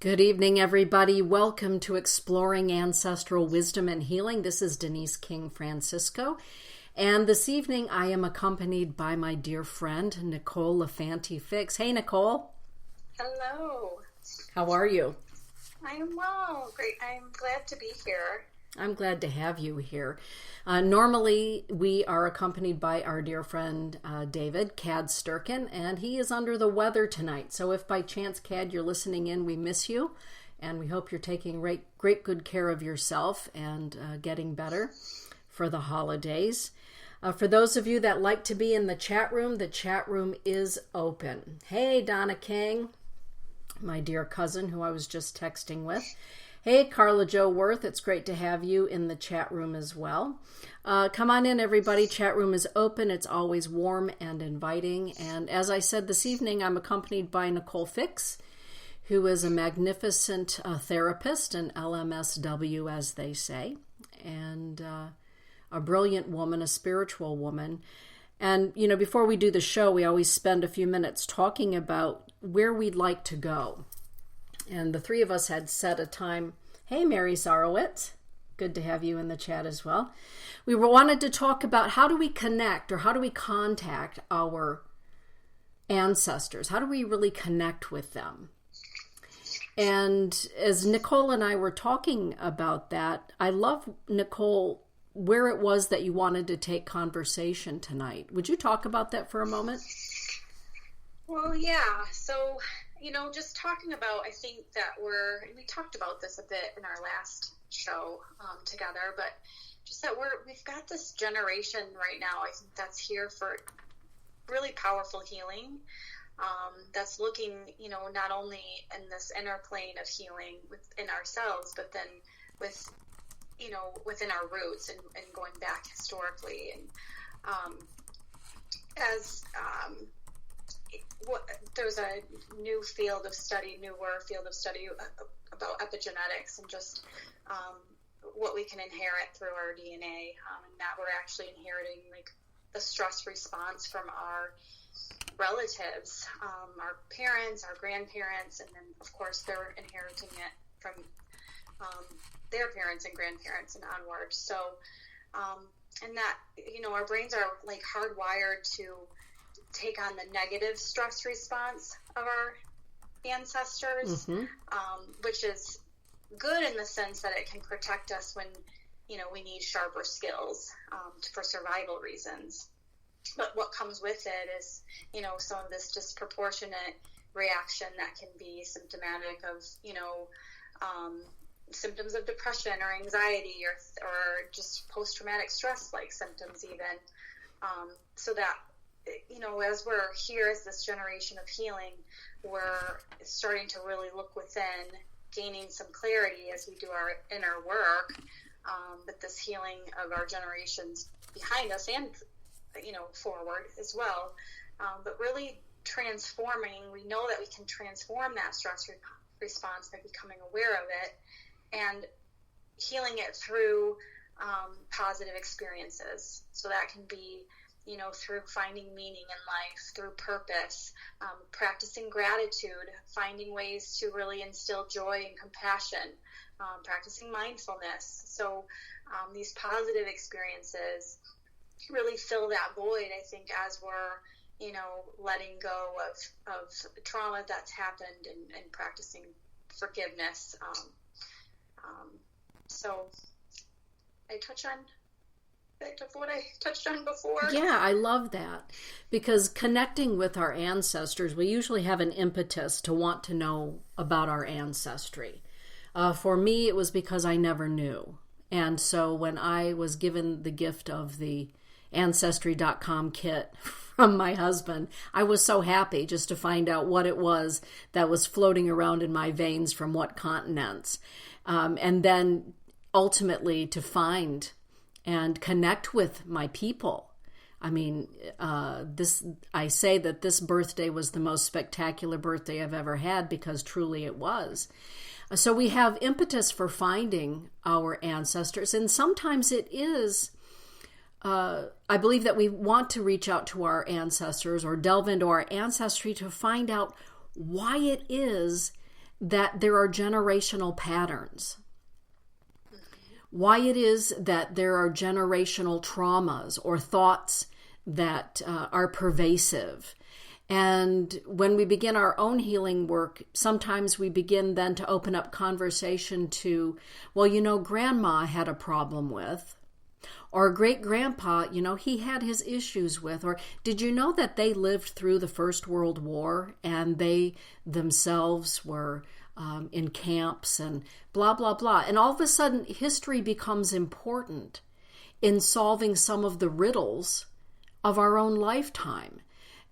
Good evening, everybody. Welcome to Exploring Ancestral Wisdom and Healing. This is Denise King Francisco. And this evening I am accompanied by my dear friend, Nicole LaFanti-Fix. Hey, Nicole. Hello. How are you? I am well. Great. I'm glad to be here. I'm glad to have you here. Normally, we are accompanied by our dear friend, David, Cad Sturkin, and he is under the weather tonight. So if by chance, Cad, you're listening in, we miss you, and we hope you're taking great good care of yourself and getting better for the holidays. For those of you that like to be in the chat room is open. Hey, Donna King, my dear cousin who I was just texting with. Hey, Carla Jo Worth, it's great to have you in the chat room as well. Come on in, everybody. Chat room is open. It's always warm and inviting. And as I said this evening, I'm accompanied by Nicole Fix, who is a magnificent therapist, an LMSW, as they say, and a brilliant woman, a spiritual woman. And, you know, before we do the show, we always spend a few minutes talking about where we'd like to go. And the three of us had set a time. Hey, Mary Sarowitz. Good to have you in the chat as well. We wanted to talk about how do we connect or how do we contact our ancestors? How do we really connect with them? And as Nicole and I were talking about that, I love, Nicole, where it was that you wanted to take conversation tonight. Would you talk about that for a moment? Well, yeah. So, just talking about, I think that we talked about this a bit in our last show together, but just that we've got this generation right now, I think that's here for really powerful healing, that's looking, not only in this inner plane of healing within ourselves, but then within our roots and going back historically. And there's a newer field of study about epigenetics and just what we can inherit through our DNA, and that we're actually inheriting like the stress response from our relatives, our parents, our grandparents, and then of course they're inheriting it from their parents and grandparents and onwards. So, and that, our brains are like hardwired to take on the negative stress response of our ancestors, which is good in the sense that it can protect us when, we need sharper skills for survival reasons. But what comes with it is, some of this disproportionate reaction that can be symptomatic of, symptoms of depression or anxiety or just post-traumatic stress-like symptoms even. So that, as we're here as this generation of healing, we're starting to really look within, gaining some clarity as we do our inner work, but this healing of our generations behind us and, forward as well. But really transforming, we know that we can transform that stress response by becoming aware of it and healing it through positive experiences. So that can be, through finding meaning in life, through purpose, practicing gratitude, finding ways to really instill joy and compassion, practicing mindfulness. So these positive experiences really fill that void, I think, as we're, letting go of trauma that's happened and practicing forgiveness. So I touch on of what I touched on before. Yeah, I love that, because connecting with our ancestors, we usually have an impetus to want to know about our ancestry. For me, it was because I never knew. And so when I was given the gift of the Ancestry.com kit from my husband, I was so happy just to find out what it was that was floating around in my veins from what continents. And then ultimately to find and connect with my people. I mean, I say that this birthday was the most spectacular birthday I've ever had, because truly it was. So we have impetus for finding our ancestors, and sometimes it is, I believe that we want to reach out to our ancestors or delve into our ancestry to find out why it is that there are generational patterns, why it is that there are generational traumas or thoughts that are pervasive. And when we begin our own healing work, sometimes we begin then to open up conversation to, well, grandma had a problem with, or great-grandpa, he had his issues with, or did you know that they lived through the First World War and they themselves were in camps and blah, blah, blah. And all of a sudden, history becomes important in solving some of the riddles of our own lifetime.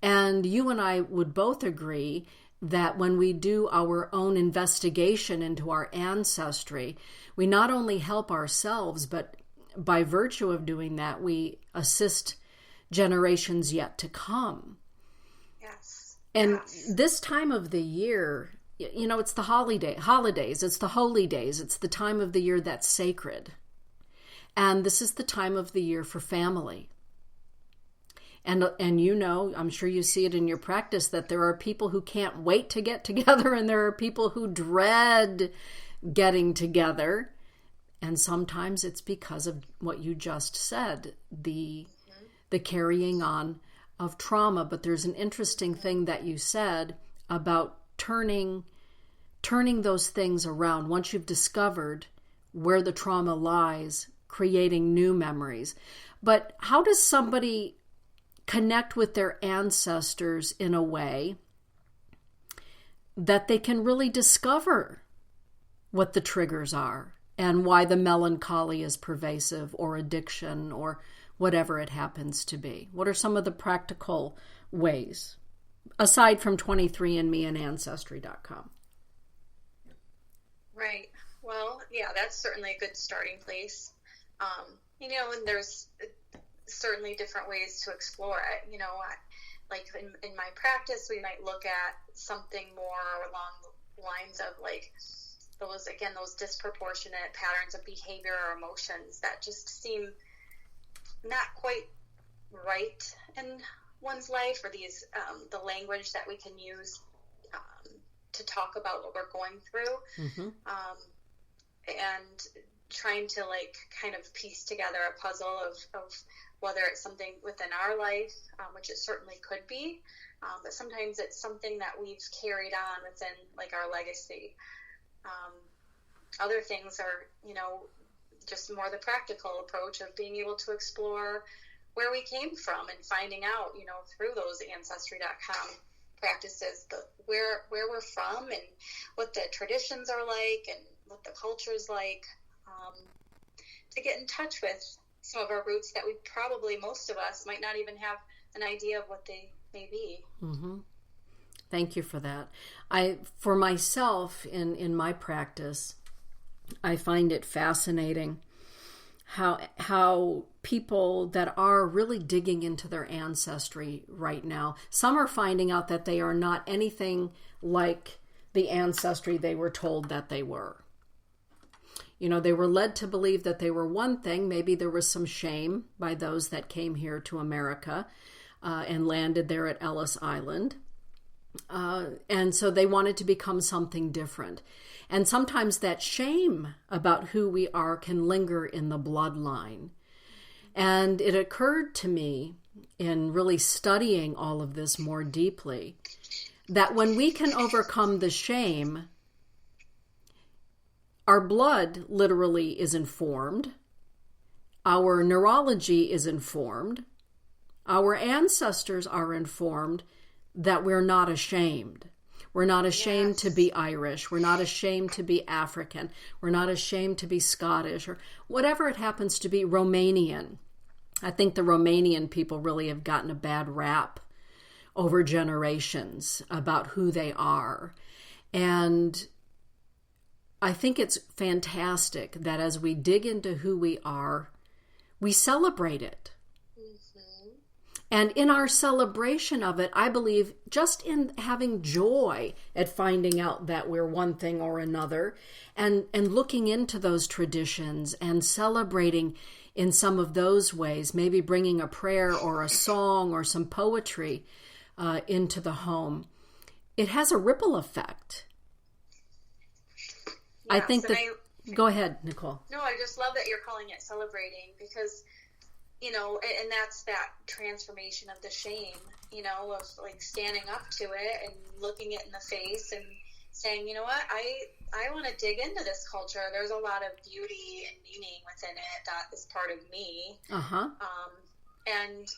And you and I would both agree that when we do our own investigation into our ancestry, we not only help ourselves, but by virtue of doing that, we assist generations yet to come. Yes. And this time of the year, it's the holidays, it's the holy days, it's the time of the year that's sacred. And this is the time of the year for family. And I'm sure you see it in your practice, that there are people who can't wait to get together, and there are people who dread getting together. And sometimes it's because of what you just said, the carrying on of trauma. But there's an interesting thing that you said about turning those things around. Once you've discovered where the trauma lies, creating new memories. But how does somebody connect with their ancestors in a way that they can really discover what the triggers are and why the melancholy is pervasive, or addiction, or whatever it happens to be? What are some of the practical ways, aside from 23andMe and Ancestry.com? Right. Well, yeah, that's certainly a good starting place. And there's certainly different ways to explore it. Like in my practice, we might look at something more along the lines of like those disproportionate patterns of behavior or emotions that just seem not quite right in one's life, or these the language that we can use to talk about what we're going through, and trying to kind of piece together a puzzle of whether it's something within our life, which it certainly could be, but sometimes it's something that we've carried on within our legacy. Other things are, just more the practical approach of being able to explore where we came from and finding out, through those Ancestry.com practices, where we're from and what the traditions are like and what the culture's like, to get in touch with some of our roots that most of us might not even have an idea of what they may be. Mm-hmm. Thank you for that. For myself, in my practice, I find it fascinating how people that are really digging into their ancestry right now, some are finding out that they are not anything like the ancestry they were told that they were. They were led to believe that they were one thing. Maybe there was some shame by those that came here to America and landed there at Ellis Island. And so they wanted to become something different. And sometimes that shame about who we are can linger in the bloodline. And it occurred to me in really studying all of this more deeply that when we can overcome the shame, our blood literally is informed, our neurology is informed, our ancestors are informed that we're not ashamed. We're not ashamed to be Irish. We're not ashamed to be African. We're not ashamed to be Scottish, or whatever it happens to be, Romanian. I think the Romanian people really have gotten a bad rap over generations about who they are. And I think it's fantastic that as we dig into who we are, we celebrate it. And in our celebration of it, I believe just in having joy at finding out that we're one thing or another, and looking into those traditions and celebrating in some of those ways, maybe bringing a prayer or a song or some poetry into the home, it has a ripple effect. I think that, go ahead, Nicole. No, I just love that you're calling it celebrating, because, and that's that transformation of the shame, of like standing up to it and looking it in the face and saying, you know what, I want to dig into this culture. There's a lot of beauty and meaning within it that is part of me. Uh-huh. And,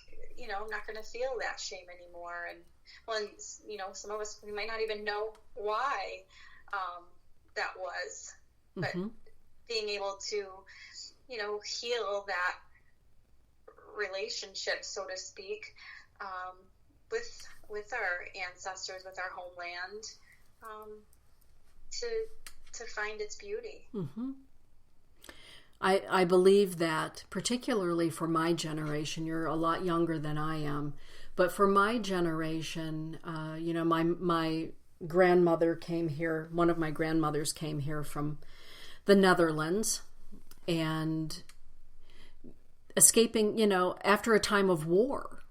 I'm not going to feel that shame anymore. And, some of us, we might not even know why that was. But being able to, heal that relationship, so to speak, with our ancestors, with our homeland, to find its beauty. Mm-hmm. I believe that, particularly for my generation, you're a lot younger than I am, but for my generation, my grandmother came here, one of my grandmothers came here from the Netherlands, and escaping, after a time of war,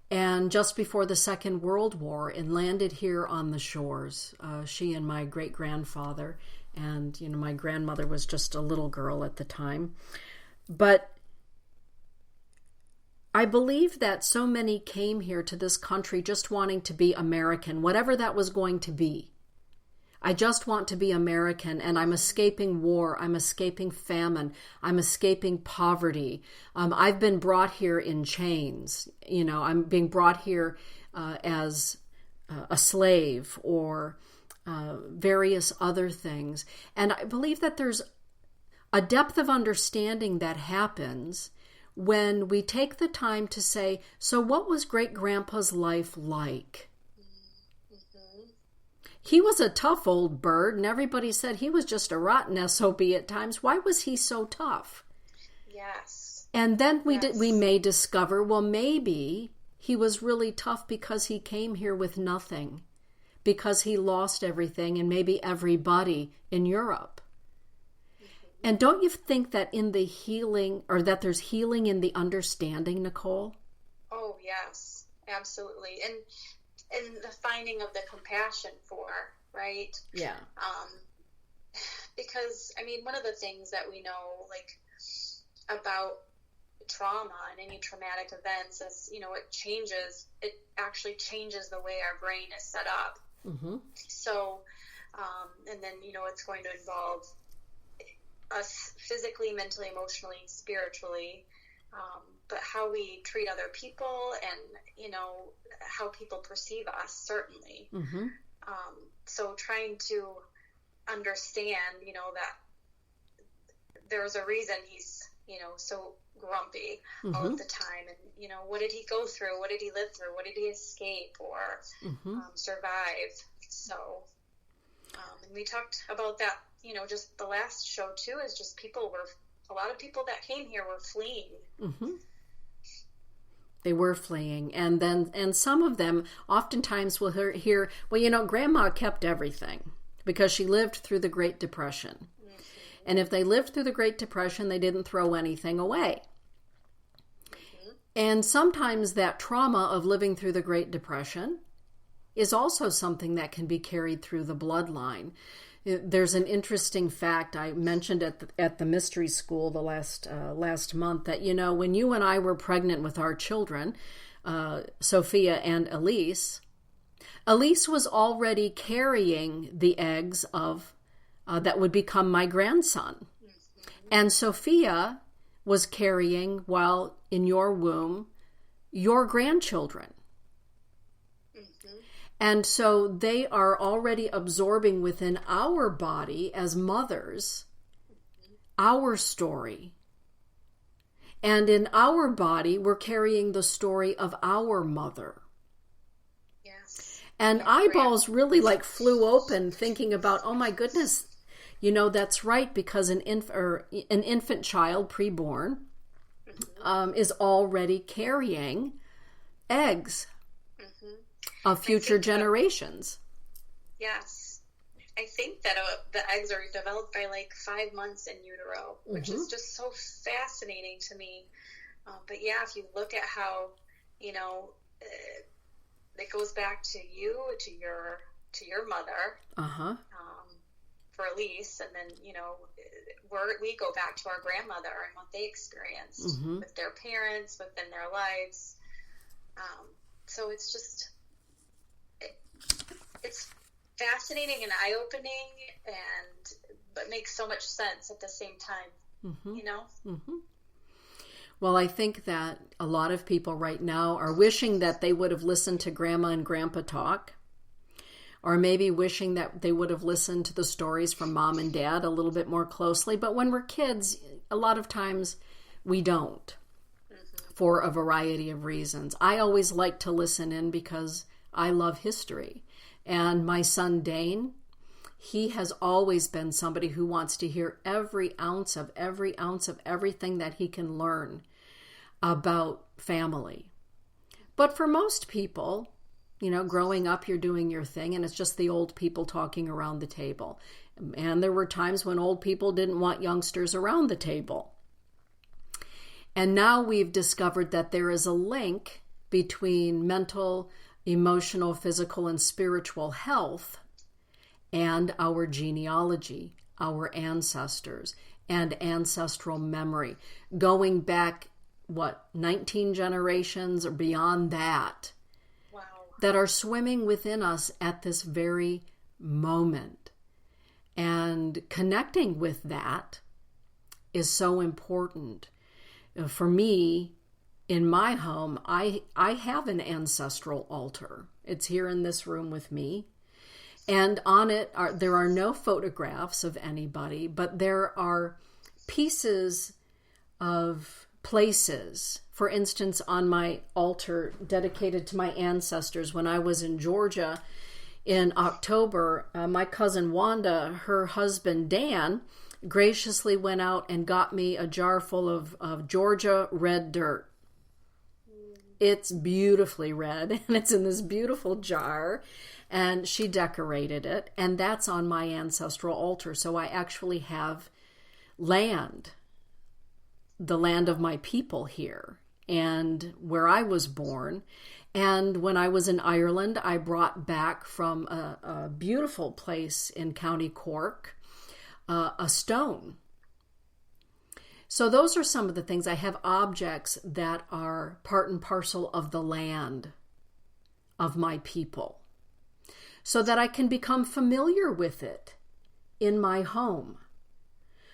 and just before the Second World War, and landed here on the shores. She and my great-grandfather, and, my grandmother was just a little girl at the time. But I believe that so many came here to this country just wanting to be American, whatever that was going to be. I just want to be American, and I'm escaping war. I'm escaping famine. I'm escaping poverty. I've been brought here in chains. I'm being brought here as a slave or various other things. And I believe that there's a depth of understanding that happens when we take the time to say, so what was Great-Grandpa's life like? He was a tough old bird, and everybody said he was just a rotten SOB at times. Why was he so tough? Yes. And then we may discover, well, maybe he was really tough because he came here with nothing, because he lost everything and maybe everybody in Europe. And don't you think that in the healing, or that there's healing in the understanding, Nicole? Oh, yes, absolutely. And the finding of the compassion for, right? Yeah. Because, one of the things that we know, like, about trauma and any traumatic events is, it actually changes the way our brain is set up. Mm-hmm. So, and then, it's going to involve us physically, mentally, emotionally, spiritually, but how we treat other people and, how people perceive us, certainly. Mm-hmm. So trying to understand, that there's a reason he's, so grumpy all of the time. And, what did he go through? What did he live through? What did he escape or survive? So, and we talked about that, just the last show too, is just a lot of people that came here were fleeing. Mm-hmm. They were fleeing. And some of them oftentimes will hear, well, Grandma kept everything because she lived through the Great Depression. Mm-hmm. And if they lived through the Great Depression, they didn't throw anything away. Mm-hmm. And sometimes that trauma of living through the Great Depression is also something that can be carried through the bloodline. There's an interesting fact I mentioned at the mystery school the last month that, when you and I were pregnant with our children, Sophia and Elise was already carrying the eggs of that would become my grandson. And Sophia was carrying, while in your womb, your grandchildren. And so they are already absorbing within our body as mothers our story. And in our body, we're carrying the story of our mother. Yes. And eyeballs really flew open thinking about, oh my goodness, that's right, because an infant child preborn is already carrying eggs of future generations. Yes. I think that the eggs are developed by 5 months in utero, which is just so fascinating to me. But yeah, if you look at how, it goes back to you, to your mother, for release, and then we go back to our grandmother and what they experienced with their parents, within their lives. So it's just it's fascinating and eye-opening, but makes so much sense at the same time. Well, I think that a lot of people right now are wishing that they would have listened to Grandma and Grandpa talk, or maybe wishing that they would have listened to the stories from Mom and Dad a little bit more closely. But when we're kids, a lot of times we don't, for a variety of reasons. I always like to listen in because I love history. And my son Dane, he has always been somebody who wants to hear every ounce of everything that he can learn about family. But for most people, growing up, you're doing your thing, and it's just the old people talking around the table. And there were times when old people didn't want youngsters around the table. And now we've discovered that there is a link between mental, emotional, physical, and spiritual health and our genealogy, our ancestors, and ancestral memory, going back, 19 generations or beyond that, that are swimming within us at this very moment. And connecting with that is so important. For me, in my home, I have an ancestral altar. It's here in this room with me. And on it, there are no photographs of anybody, but there are pieces of places. For instance, on my altar dedicated to my ancestors, when I was in Georgia in October, my cousin Wanda, her husband Dan, graciously went out and got me a jar full of Georgia red dirt. It's beautifully red, and it's in this beautiful jar, and she decorated it, and that's on my ancestral altar. So I actually have land, the land of my people here, and where I was born. And when I was in Ireland, I brought back from a beautiful place in County Cork a stone. So those are some of the things. I have objects that are part and parcel of the land of my people, so that I can become familiar with it in my home.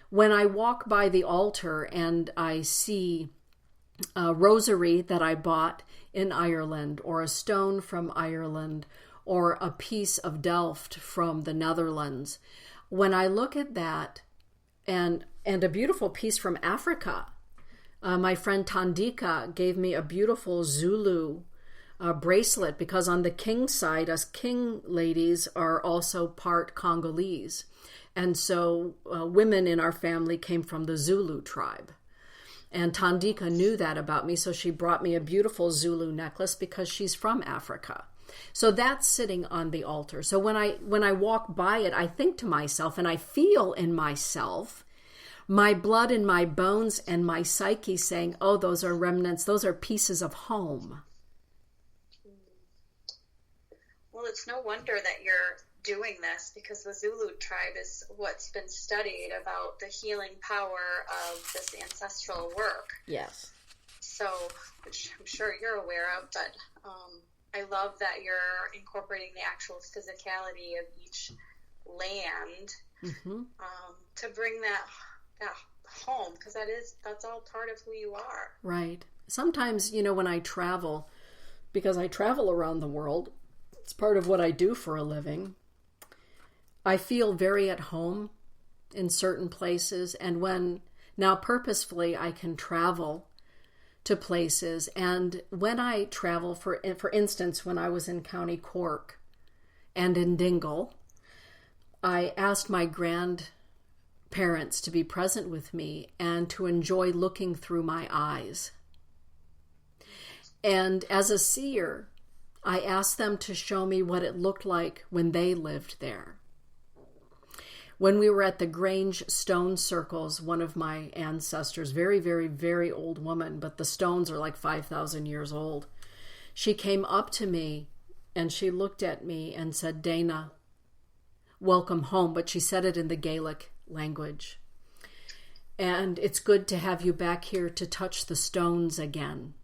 When I walk by the altar and I see a rosary that I bought in Ireland, or a stone from Ireland, or a piece of Delft from the Netherlands, when I look at that, and a beautiful piece from Africa, my friend Tandika gave me a beautiful Zulu bracelet, because on the king side, us king ladies are also part Congolese. And so women in our family came from the Zulu tribe. And Tandika knew that about me, so she brought me a beautiful Zulu necklace because she's from Africa. So that's sitting on the altar. So when I walk by it, I think to myself, and I feel in myself, my blood and my bones and my psyche saying, oh, those are remnants, those are pieces of home. Well, it's no wonder that you're doing this, because the Zulu tribe is what's been studied about the healing power of this ancestral work. Yes. So, which I'm sure you're aware of, but I love that you're incorporating the actual physicality of each land to bring that home, because that's all part of who you are. Right. Sometimes, when I travel, because I travel around the world, it's part of what I do for a living, I feel very at home in certain places. And now purposefully I can travel to places. And when I travel, for instance, when I was in County Cork and in Dingle, I asked my grandparents to be present with me and to enjoy looking through my eyes. And as a seer, I asked them to show me what it looked like when they lived there. When we were at the Grange Stone Circles, one of my ancestors, very, very, very old woman, but the stones are like 5,000 years old, she came up to me and she looked at me and said, Dana, welcome home, but she said it in the Gaelic language. And it's good to have you back here to touch the stones again.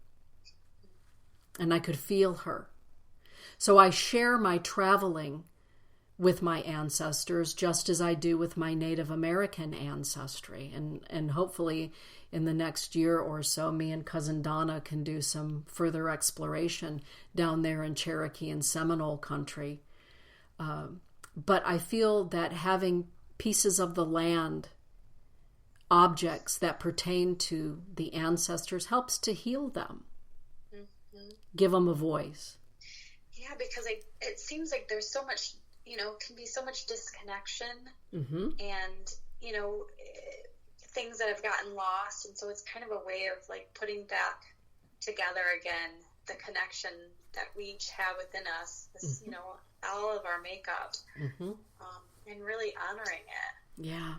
And I could feel her. So I share my traveling with my ancestors just as I do with my Native American ancestry. And hopefully in the next year or so, me and Cousin Donna can do some further exploration down there in Cherokee and Seminole country. But I feel that having pieces of the land, objects that pertain to the ancestors, helps to heal them. Mm-hmm. Give them a voice. Yeah, because it seems like there's so much, can be so much disconnection, mm-hmm. and, things that have gotten lost. And so it's kind of a way of like putting back together again the connection that we each have within us, this, mm-hmm. All of our makeup, mm-hmm. And really honoring it. Yeah.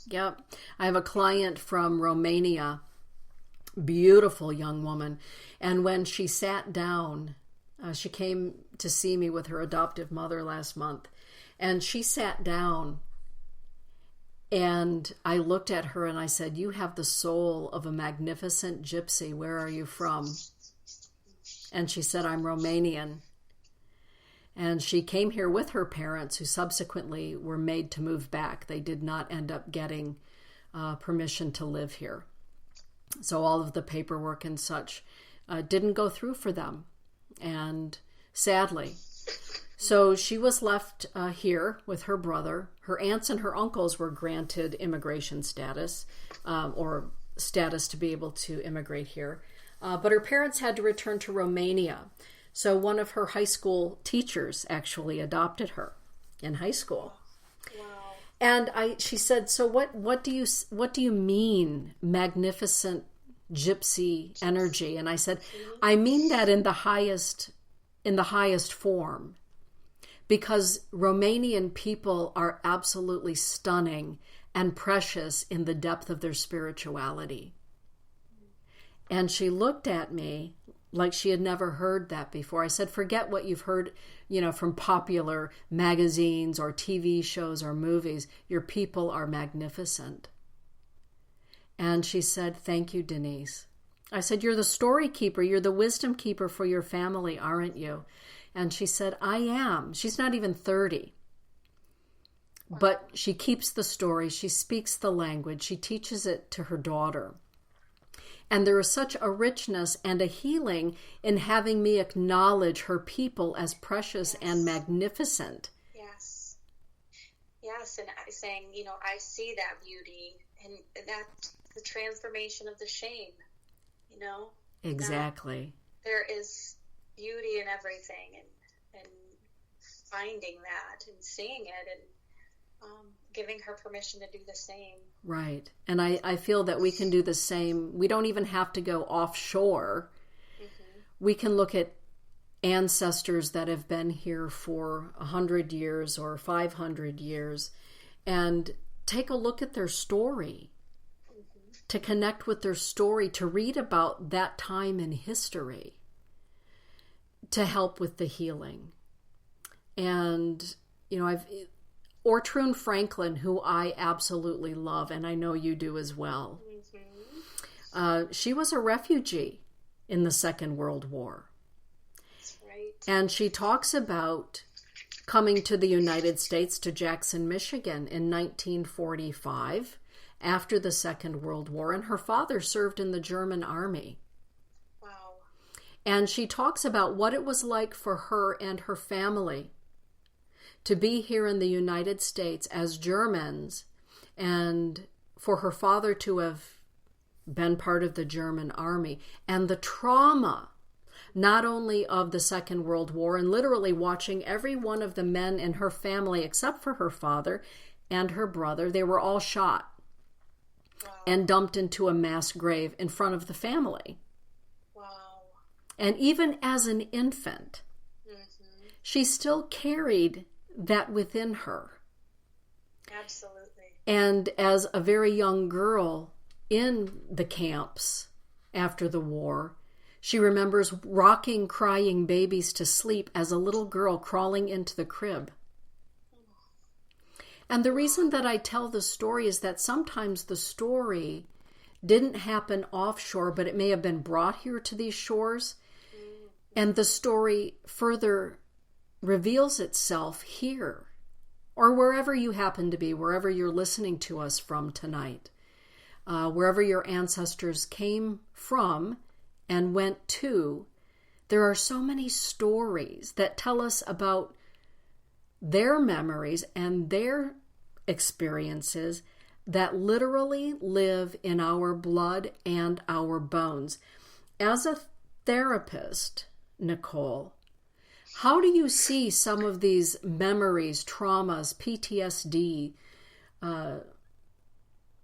Yep. I have a client from Romania, beautiful young woman. And when she sat down, she came to see me with her adoptive mother last month. And she sat down and I looked at her and I said, "You have the soul of a magnificent gypsy. Where are you from?" And she said, "I'm Romanian." And she came here with her parents, who subsequently were made to move back. They did not end up getting permission to live here. So all of the paperwork and such didn't go through for them. And sadly, so she was left here with her brother. Her aunts and her uncles were granted immigration status, or status to be able to immigrate here. But her parents had to return to Romania. So one of her high school teachers actually adopted her in high school. Wow. And she said, "So what do you mean magnificent gypsy energy?" And I said, "I mean that in the highest form, because Romanian people are absolutely stunning and precious in the depth of their spirituality." And she looked at me like she had never heard that before. I said, "Forget what you've heard, from popular magazines or TV shows or movies. Your people are magnificent." And she said, "Thank you, Denise." I said, "You're the story keeper. You're the wisdom keeper for your family, aren't you?" And she said, "I am." She's not even 30. But she keeps the story. She speaks the language. She teaches it to her daughter. And there is such a richness and a healing in having me acknowledge her people as precious and magnificent. Yes. Yes, and saying, I see that beauty, and that's the transformation of the shame, Exactly. There is beauty in everything, and finding that and seeing it, and giving her permission to do the same. Right. And I feel that we can do the same. We don't even have to go offshore. Mm-hmm. We can look at ancestors that have been here for 100 years or 500 years and take a look at their story, mm-hmm. to connect with their story, to read about that time in history, to help with the healing. And, Ortrune Franklin, who I absolutely love, and I know you do as well. Mm-hmm. She was a refugee in the Second World War. That's right. And she talks about coming to the United States, to Jackson, Michigan in 1945 after the Second World War, and her father served in the German army. Wow. And she talks about what it was like for her and her family to be here in the United States as Germans, and for her father to have been part of the German army, and the trauma not only of the Second World War, and literally watching every one of the men in her family, except for her father and her brother, they were all shot. Wow. And dumped into a mass grave in front of the family. Wow. And even as an infant, mm-hmm. she still carried that within her. Absolutely. And as a very young girl in the camps after the war, she remembers rocking crying babies to sleep as a little girl crawling into the crib. And the reason that I tell the story is that sometimes the story didn't happen offshore, but it may have been brought here to these shores. And the story further reveals itself here, or wherever you happen to be, wherever you're listening to us from tonight, wherever your ancestors came from and went to. There are so many stories that tell us about their memories and their experiences that literally live in our blood and our bones. As a therapist, Nicole, how do you see some of these memories, traumas, PTSD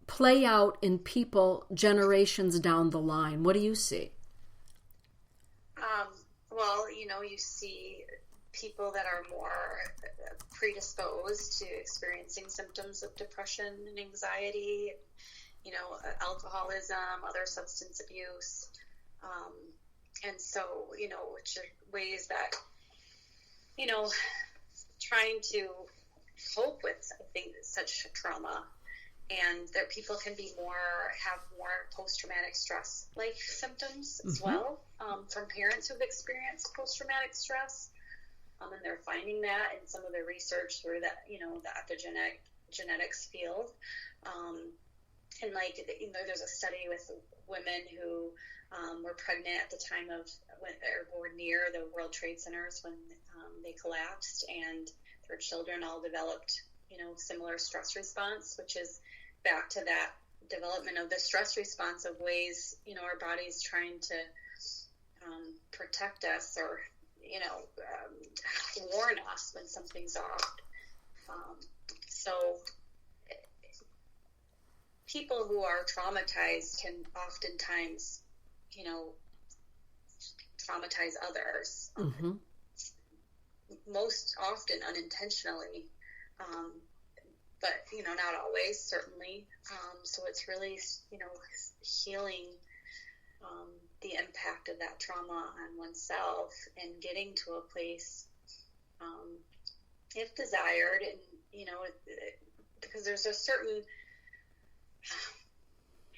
play out in people generations down the line? What do you see? Well, you see people that are more predisposed to experiencing symptoms of depression and anxiety, alcoholism, other substance abuse. And so, which are ways that, trying to cope with, I think, such trauma, and that people can have more post-traumatic stress like symptoms as well, from parents who've experienced post-traumatic stress. And they're finding that in some of the research through that, the genetics field. And there's a study with women who were pregnant at the time of or near the World Trade Centers when they collapsed, and their children all developed, similar stress response, which is back to that development of the stress response of ways, our body's trying to protect us or, warn us when something's off. So people who are traumatized can oftentimes, traumatize others. Most often unintentionally, but not always, certainly. So it's really healing the impact of that trauma on oneself and getting to a place, if desired, and because there's a certain,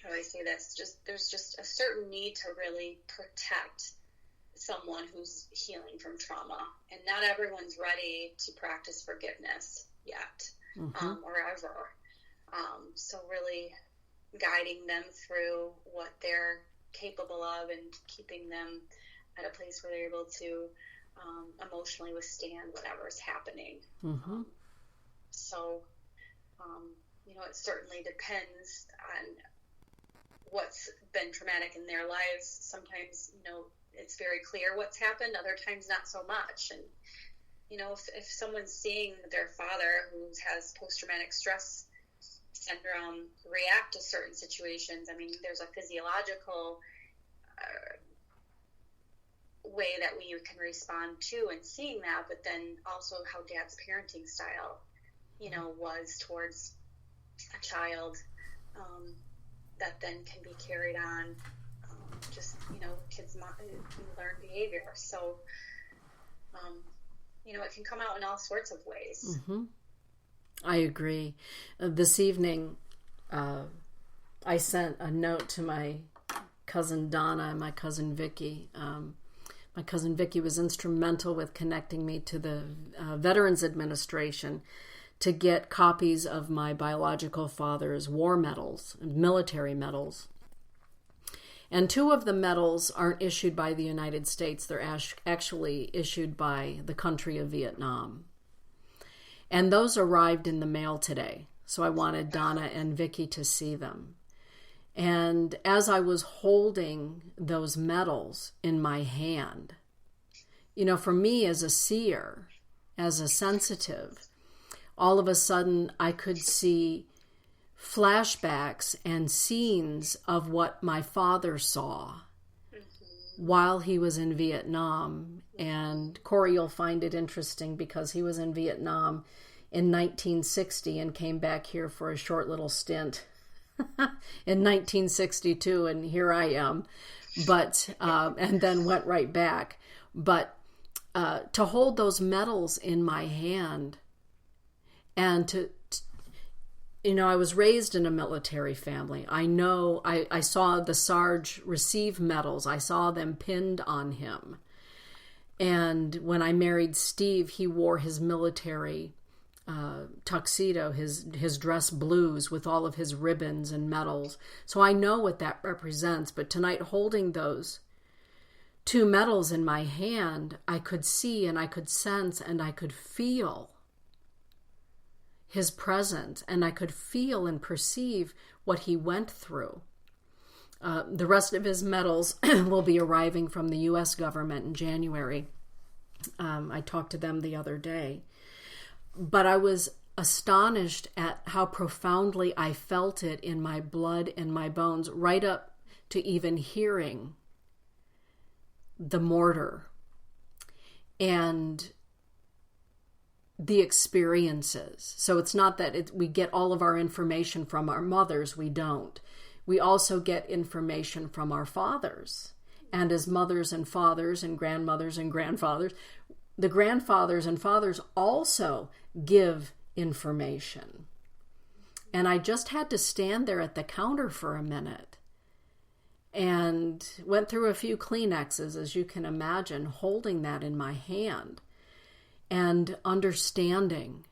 how do I say this? There's just a certain need to really protect someone who's healing from trauma, and not everyone's ready to practice forgiveness yet, or ever. So really guiding them through what they're capable of and keeping them at a place where they're able to emotionally withstand whatever's happening. So, it certainly depends on what's been traumatic in their lives. Sometimes, it's very clear what's happened. Other times, not so much. And, if someone's seeing their father who has post-traumatic stress syndrome react to certain situations, I mean, there's a physiological way that we can respond to and seeing that, but then also how dad's parenting style, was towards a child, that then can be carried on, kids learn behavior. So, it can come out in all sorts of ways. I agree. This evening, I sent a note to my cousin Donna and my cousin Vicky. My cousin Vicky was instrumental with connecting me to the Veterans Administration to get copies of my biological father's war medals, military medals. And 2 of the medals aren't issued by the United States. They're actually issued by the country of Vietnam. And those arrived in the mail today. So I wanted Donna and Vicky to see them. And as I was holding those medals in my hand, for me as a seer, as a sensitive, all of a sudden I could see flashbacks and scenes of what my father saw while he was in Vietnam. And Corey, you'll find it interesting because he was in Vietnam in 1960 and came back here for a short little stint in 1962, and here I am, but and then went right back. But to hold those medals in my hand and to I was raised in a military family. I know I saw the Sarge receive medals. I saw them pinned on him. And when I married Steve, he wore his military tuxedo, his dress blues with all of his ribbons and medals. So I know what that represents. But tonight, holding those two medals in my hand, I could see and I could sense and I could feel his presence, and I could feel and perceive what he went through. The rest of his medals will be arriving from the U.S. government in January. I talked to them the other day. But I was astonished at how profoundly I felt it in my blood and my bones, right up to even hearing the mortar and the experiences. So it's not that we get all of our information from our mothers. We don't. We also get information from our fathers. And as mothers and fathers and grandmothers and grandfathers, the grandfathers and fathers also give information. And I just had to stand there at the counter for a minute and went through a few Kleenexes, as you can imagine, holding that in my hand and understanding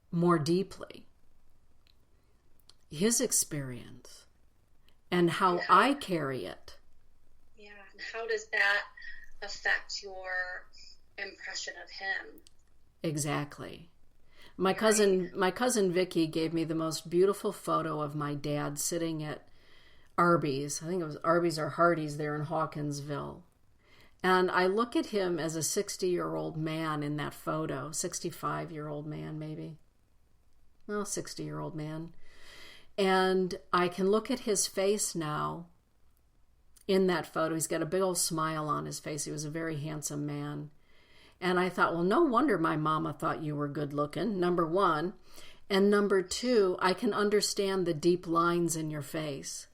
more deeply his experience and how I carry it. Yeah, and how does that affect your impression of him? Exactly. My cousin Vicky gave me the most beautiful photo of my dad sitting at Arby's. I think it was Arby's or Hardee's there in Hawkinsville. And I look at him as a 60-year-old man in that photo, 65-year-old man maybe. Well, 60-year-old man. And I can look at his face now in that photo. He's got a big old smile on his face. He was a very handsome man. And I thought, well, no wonder my mama thought you were good looking, number one. And number two, I can understand the deep lines in your face.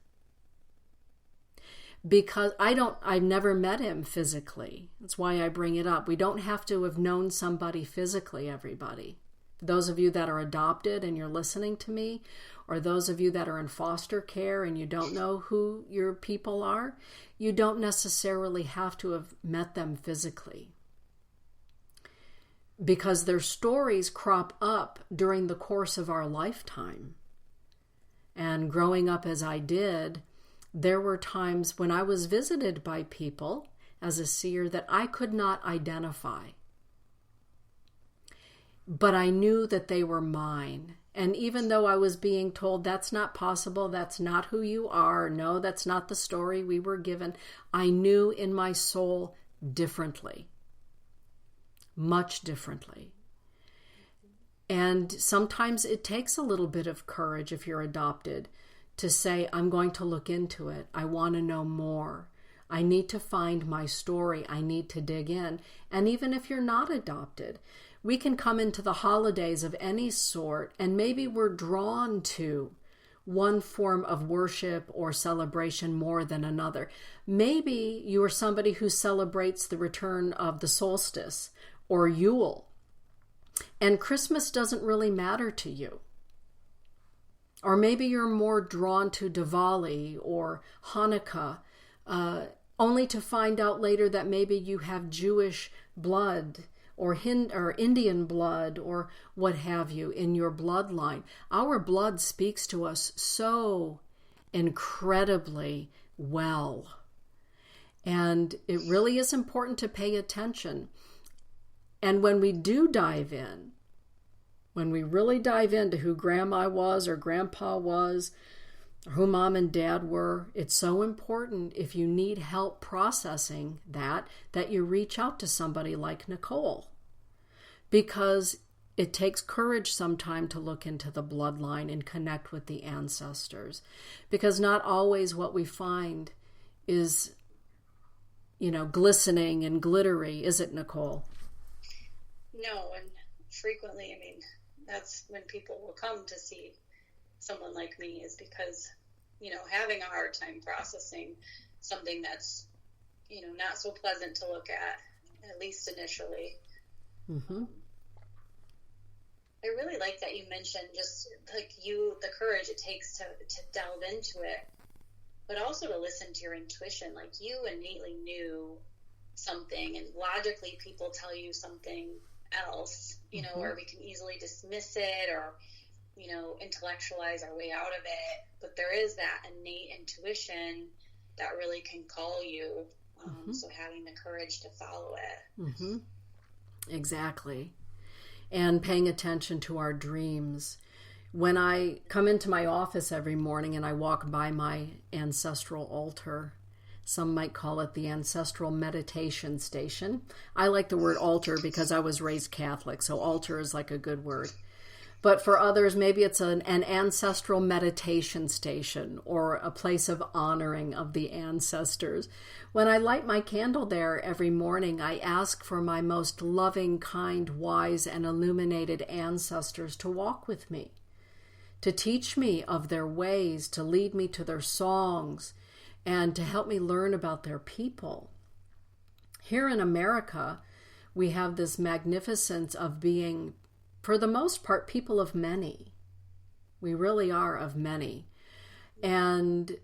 Because I've never met him physically. That's why I bring it up. We don't have to have known somebody physically, everybody. For those of you that are adopted and you're listening to me, or those of you that are in foster care and you don't know who your people are, you don't necessarily have to have met them physically. Because their stories crop up during the course of our lifetime. And growing up as I did, there were times when I was visited by people as a seer that I could not identify. But I knew that they were mine. And even though I was being told that's not possible, that's not who you are, no, that's not the story we were given, I knew in my soul differently. Much differently. And sometimes it takes a little bit of courage if you're adopted to say, I'm going to look into it. I want to know more. I need to find my story. I need to dig in. And even if you're not adopted, we can come into the holidays of any sort and maybe we're drawn to one form of worship or celebration more than another. Maybe you are somebody who celebrates the return of the solstice or Yule, and Christmas doesn't really matter to you. Or maybe you're more drawn to Diwali or Hanukkah, only to find out later that maybe you have Jewish blood or Indian blood or what have you in your bloodline. Our blood speaks to us so incredibly well. And it really is important to pay attention. And when we do dive in, when we really dive into who grandma was or grandpa was, or who mom and dad were, it's so important if you need help processing that you reach out to somebody like Nicole. Because it takes courage sometime to look into the bloodline and connect with the ancestors. Because not always what we find is, glistening and glittery, is it, Nicole? No, and frequently, that's when people will come to see someone like me is because, having a hard time processing something that's, not so pleasant to look at least initially. Mm-hmm. I really like that you mentioned just like the courage it takes to delve into it, but also to listen to your intuition. Like you innately knew something, and logically people tell you something else, you know, or we can easily dismiss it or, you know, intellectualize our way out of it. But there is that innate intuition that really can call you. So having the courage to follow it. Exactly. And paying attention to our dreams. When I come into my office every morning and I walk by my ancestral altar, some might call it the ancestral meditation station. I like the word altar because I was raised Catholic, so altar is like a good word. But for others, maybe it's an ancestral meditation station or a place of honoring of the ancestors. When I light my candle there every morning, I ask for my most loving, kind, wise, and illuminated ancestors to walk with me, to teach me of their ways, to lead me to their songs, and to help me learn about their people. Here in America, we have this magnificence of being, for the most part, people of many. We really are of many. And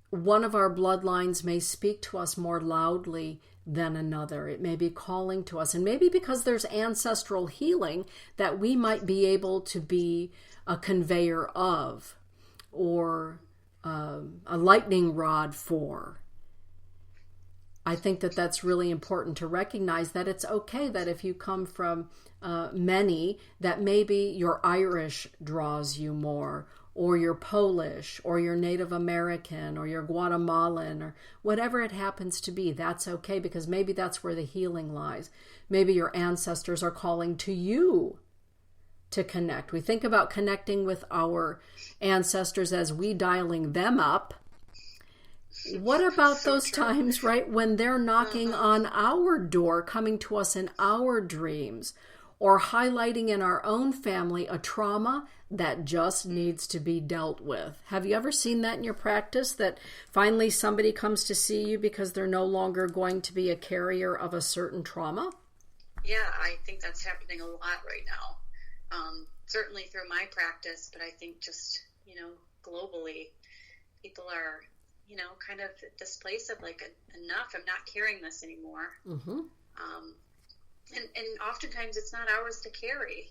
one of our bloodlines may speak to us more loudly than another. It may be calling to us. And maybe because there's ancestral healing that we might be able to be a conveyor of, or a lightning rod for. I think that that's really important to recognize that it's okay that if you come from many, that maybe your Irish draws you more, or you're Polish, or you're Native American, or you're Guatemalan, or whatever it happens to be. That's okay, because maybe that's where the healing lies. Maybe your ancestors are calling to you to connect. We think about connecting with our ancestors as we dialing them up. What about those times, right, when they're knocking on our door, coming to us in our dreams, or highlighting in our own family a trauma that just needs to be dealt with? Have you ever seen that in your practice, that finally somebody comes to see you because they're no longer going to be a carrier of a certain trauma? Yeah, I think that's happening a lot right now. Certainly through my practice, but I think just, you know, globally, people are, you know, kind of at this place of like, enough, I'm not carrying this anymore. And oftentimes it's not ours to carry.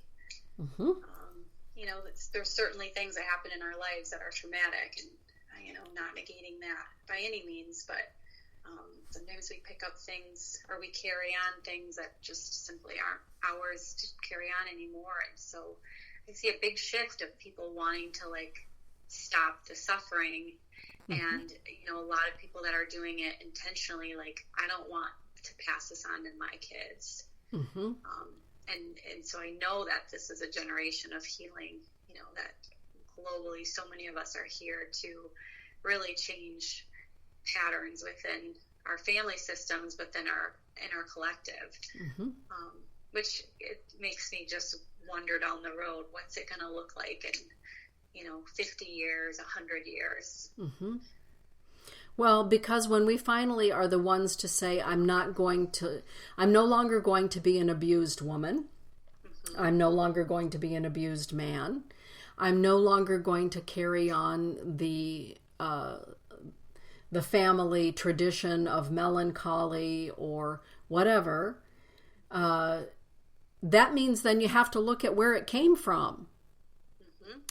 You know, there's certainly things that happen in our lives that are traumatic, and, you know, not negating that by any means, but sometimes we pick up things, or we carry on things that just simply aren't ours to carry on anymore. And so I see a big shift of people wanting to like stop the suffering. And, you know, a lot of people that are doing it intentionally, like, I don't want to pass this on to my kids. And so I know that this is a generation of healing, you know, that globally so many of us are here to really change patterns within our family systems, but then in our collective, which it makes me just wonder down the road, what's it going to look like in, you know, 50 years, 100 years. Well, because when we finally are the ones to say, I'm no longer going to be an abused woman. I'm no longer going to be an abused man. I'm no longer going to carry on the family tradition of melancholy or whatever. That means then you have to look at where it came from.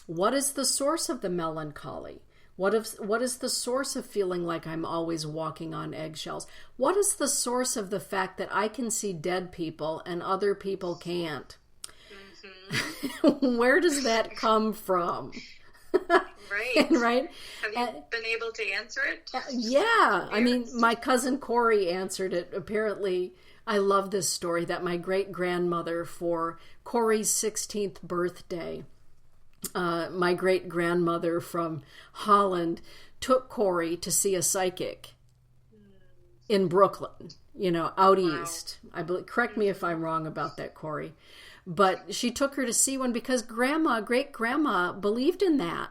What is the source of the melancholy? What is the source of feeling like I'm always walking on eggshells? What is the source of the fact that I can see dead people and other people can't? Where does that come from? Right. Right? Have you been able to answer it? Yeah. I mean, my cousin Corey answered it. Apparently, I love this story that my great-grandmother, for Corey's 16th birthday, my great-grandmother from Holland took Corey to see a psychic in Brooklyn, you know, out east. Correct me if I'm wrong about that, Corey. But she took her to see one because great-grandma believed in that.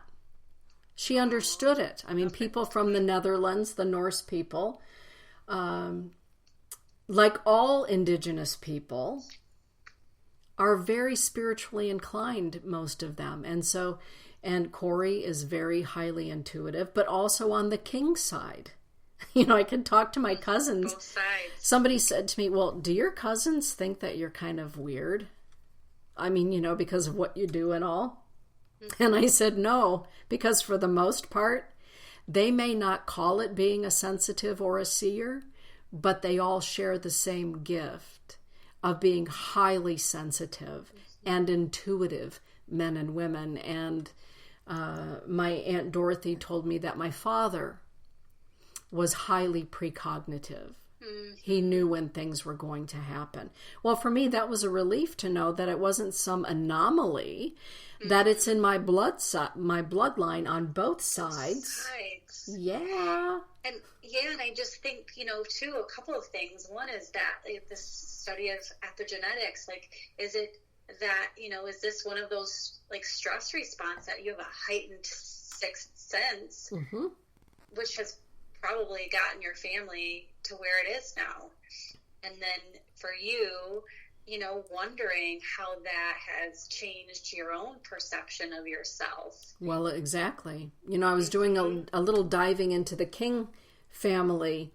She understood it. I mean, people from the Netherlands, the Norse people, like all indigenous people, are very spiritually inclined, most of them. And Corey is very highly intuitive, but also on the king side. I can talk to my cousins. Both sides. Somebody said to me, well, do your cousins think that you're kind of weird? I mean, because of what you do and all. And I said, no, because for the most part, they may not call it being a sensitive or a seer, but they all share the same gift of being highly sensitive and intuitive men and women. And my Aunt Dorothy told me that my father was highly precognitive. He knew when things were going to happen. Well, for me, that was a relief to know that it wasn't some anomaly, that it's in my bloodline on both sides. Yeah. And I just think, too, a couple of things. One is that this study of epigenetics, is it that, is this one of those, stress response that you have a heightened sixth sense, which has probably gotten your family to where it is now. And then for you, wondering how that has changed your own perception of yourself. Well, exactly. I was doing a little diving into the King family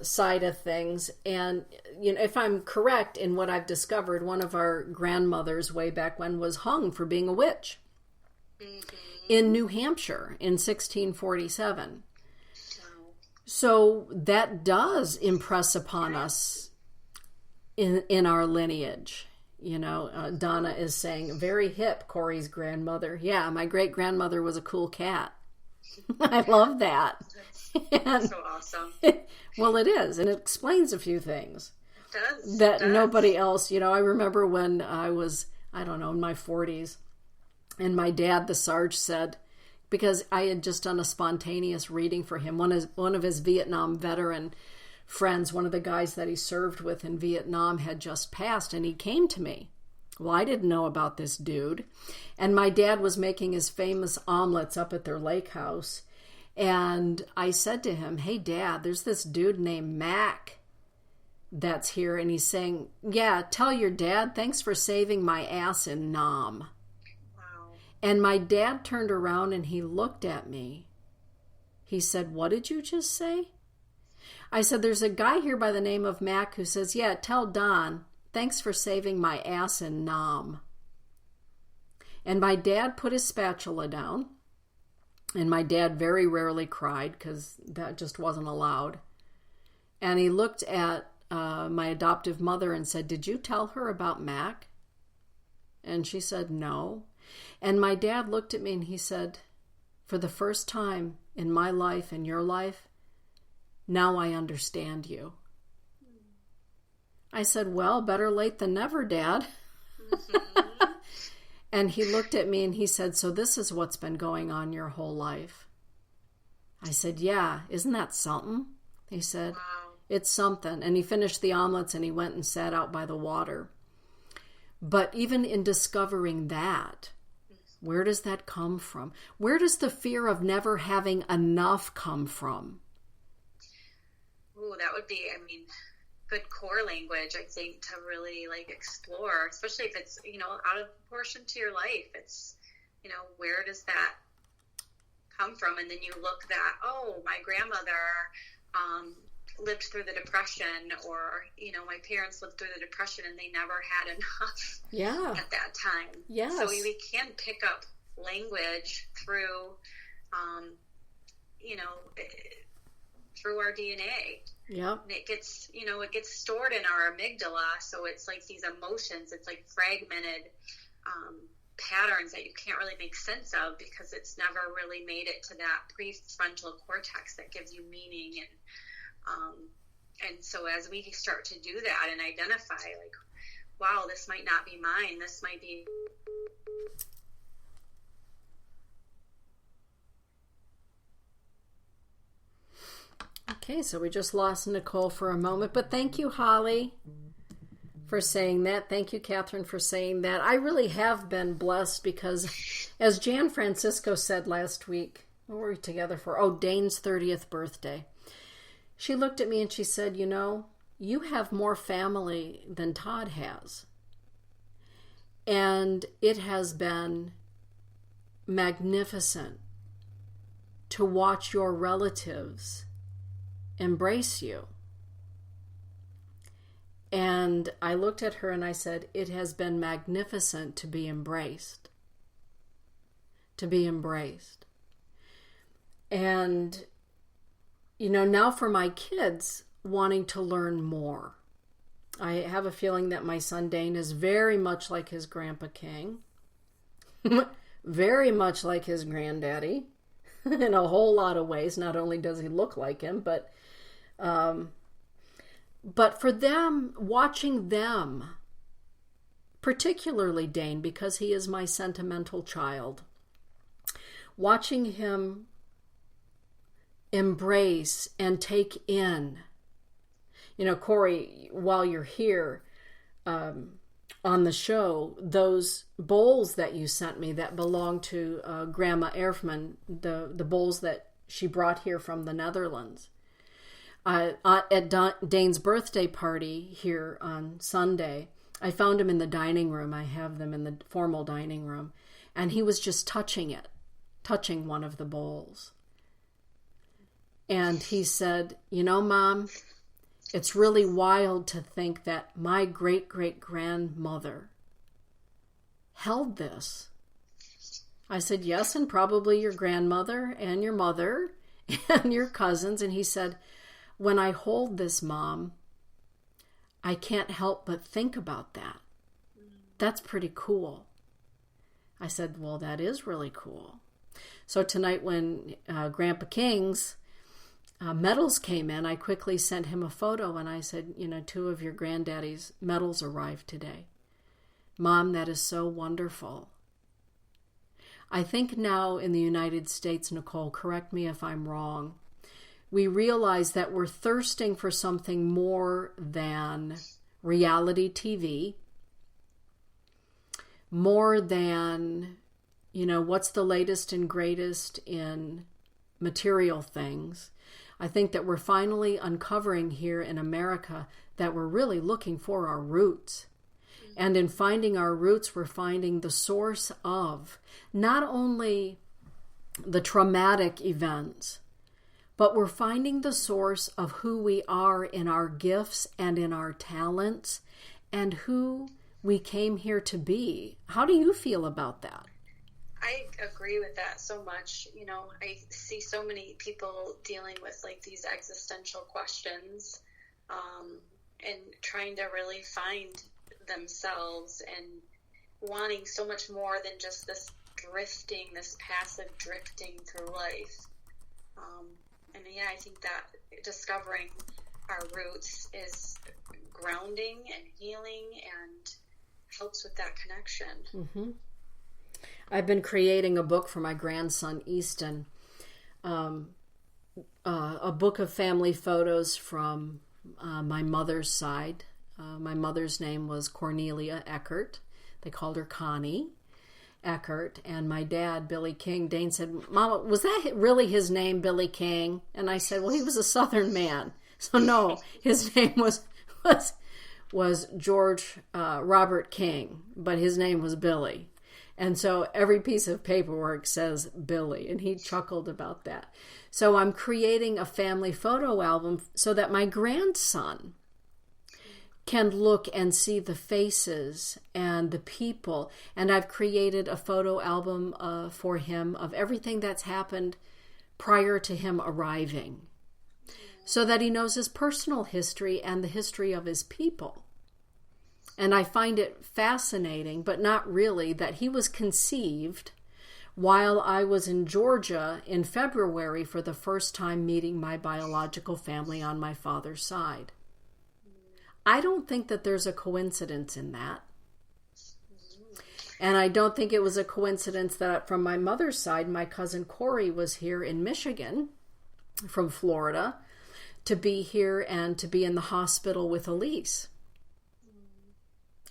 side of things. And, if I'm correct in what I've discovered, one of our grandmothers way back when was hung for being a witch in New Hampshire in 1647. So that does impress upon us in our lineage. Donna is saying, very hip, Corey's grandmother. Yeah, my great-grandmother was a cool cat. I love that. That's so awesome. Well, it is, and it explains a few things. It does. That nobody else, I remember when I was, in my 40s, and my dad, the Sarge, said, because I had just done a spontaneous reading for him. One of his Vietnam veteran friends, one of the guys that he served with in Vietnam, had just passed, and he came to me. Well, I didn't know about this dude. And my dad was making his famous omelets up at their lake house. And I said to him, hey, Dad, there's this dude named Mac that's here. And he's saying, yeah, tell your dad, thanks for saving my ass in Nam. And my dad turned around and he looked at me. He said, what did you just say? I said, there's a guy here by the name of Mac who says, yeah, tell Don, thanks for saving my ass in Nam. And my dad put his spatula down. And my dad very rarely cried because that just wasn't allowed. And he looked at my adoptive mother and said, did you tell her about Mac? And she said, no. And my dad looked at me and he said, for the first time in my life and your life, now I understand you. I said, well, better late than never, Dad. And he looked at me and he said, so this is what's been going on your whole life. I said, yeah, isn't that something? He said, wow. It's something. And he finished the omelets and he went and sat out by the water. But even in discovering that, where does that come from? Where does the fear of never having enough come from? Ooh, that would be, good core language, I think, to really explore, especially if it's, out of proportion to your life. It's, where does that come from? And then you look that, oh, my grandmother lived through the Depression, or, my parents lived through the Depression and they never had enough at that time. Yes. So we can pick up language through, through our DNA. Yeah. And it gets, it gets stored in our amygdala. So it's like these emotions, it's like fragmented patterns that you can't really make sense of because it's never really made it to that prefrontal cortex that gives you meaning. And so as we start to do that and identify, wow, this might not be mine, this might be... Okay, so we just lost Nicole for a moment, but thank you, Holly, for saying that. Thank you, Catherine, for saying that. I really have been blessed because, as Jan Francisco said last week, what were we together for? Oh, Dane's 30th birthday. She looked at me and she said, you have more family than Todd has. And it has been magnificent to watch your relatives embrace you. And I looked at her and I said, it has been magnificent to be embraced. To be embraced. And, now for my kids wanting to learn more. I have a feeling that my son Dane is very much like his Grandpa King. Very much like his granddaddy in a whole lot of ways. Not only does he look like him, but for them, watching them, particularly Dane, because he is my sentimental child, watching him embrace and take in. Corey, while you're here on the show, those bowls that you sent me that belong to Grandma Erfman, the bowls that she brought here from the Netherlands, at Dane's birthday party here on Sunday, I found him in the dining room. I have them in the formal dining room. And he was just touching one of the bowls. And he said, Mom, it's really wild to think that my great-great-grandmother held this. I said, yes, and probably your grandmother and your mother and your cousins. And he said, when I hold this, Mom, I can't help but think about that. That's pretty cool. I said, well, that is really cool. So tonight when Grandpa King's medals came in, I quickly sent him a photo and I said, 2 of your granddaddy's medals arrived today. Mom, that is so wonderful. I think now in the United States, Nicole, correct me if I'm wrong, we realize that we're thirsting for something more than reality TV, more than, what's the latest and greatest in material things. I think that we're finally uncovering here in America that we're really looking for our roots. And in finding our roots, we're finding the source of not only the traumatic events, but we're finding the source of who we are in our gifts and in our talents and who we came here to be. How do you feel about that? I agree with that so much. I see so many people dealing with these existential questions and trying to really find themselves and wanting so much more than just this passive drifting through life. I think that discovering our roots is grounding and healing and helps with that connection. Mm-hmm. I've been creating a book for my grandson, Easton, a book of family photos from my mother's side. My mother's name was Cornelia Eckert. They called her Connie Eckert. And my dad, Billy King, Dane said, Mama, was that really his name, Billy King? And I said, well, he was a Southern man. So no, his name was George Robert King, but his name was Billy. And so every piece of paperwork says Billy, and he chuckled about that. So I'm creating a family photo album so that my grandson can look and see the faces and the people. And I've created a photo album for him of everything that's happened prior to him arriving, so that he knows his personal history and the history of his people. And I find it fascinating, but not really, that he was conceived while I was in Georgia in February for the first time meeting my biological family on my father's side. I don't think that there's a coincidence in that. And I don't think it was a coincidence that from my mother's side, my cousin Corey was here in Michigan from Florida to be here and to be in the hospital with Elise.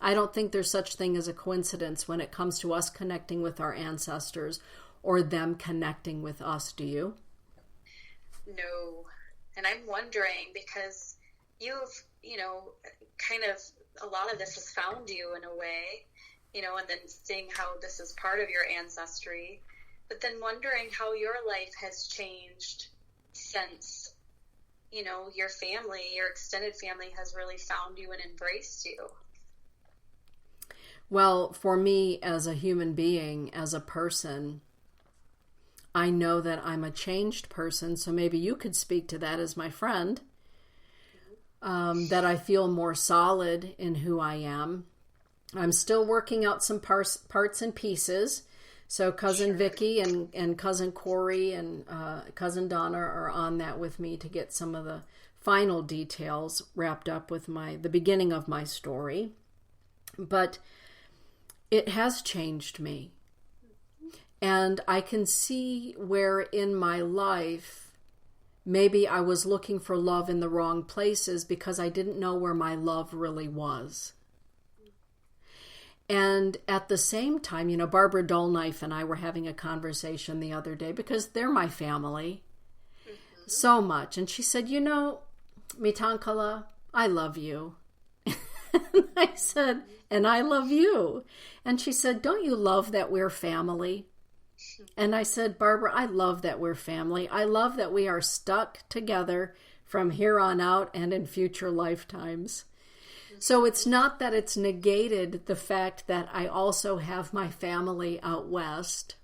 I don't think there's such thing as a coincidence when it comes to us connecting with our ancestors or them connecting with us. Do you? No. And I'm wondering because you've, kind of a lot of this has found you in a way. and then seeing how this is part of your ancestry, but then wondering how your life has changed since, your family, your extended family has really found you and embraced you. Well, for me as a human being, as a person, I know that I'm a changed person, so maybe you could speak to that as my friend, that I feel more solid in who I am. I'm still working out some parts and pieces. So Cousin Vicky and Cousin Corey and Cousin Donna are on that with me to get some of the final details wrapped up with the beginning of my story. But it has changed me. And I can see where in my life maybe I was looking for love in the wrong places because I didn't know where my love really was. And at the same time, Barbara Dolknife and I were having a conversation the other day because they're my family so much. And she said, Mitankala, I love you. And I said, and I love you. And she said, don't you love that we're family? And I said, Barbara, I love that we're family. I love that we are stuck together from here on out and in future lifetimes. So it's not that it's negated the fact that I also have my family out west.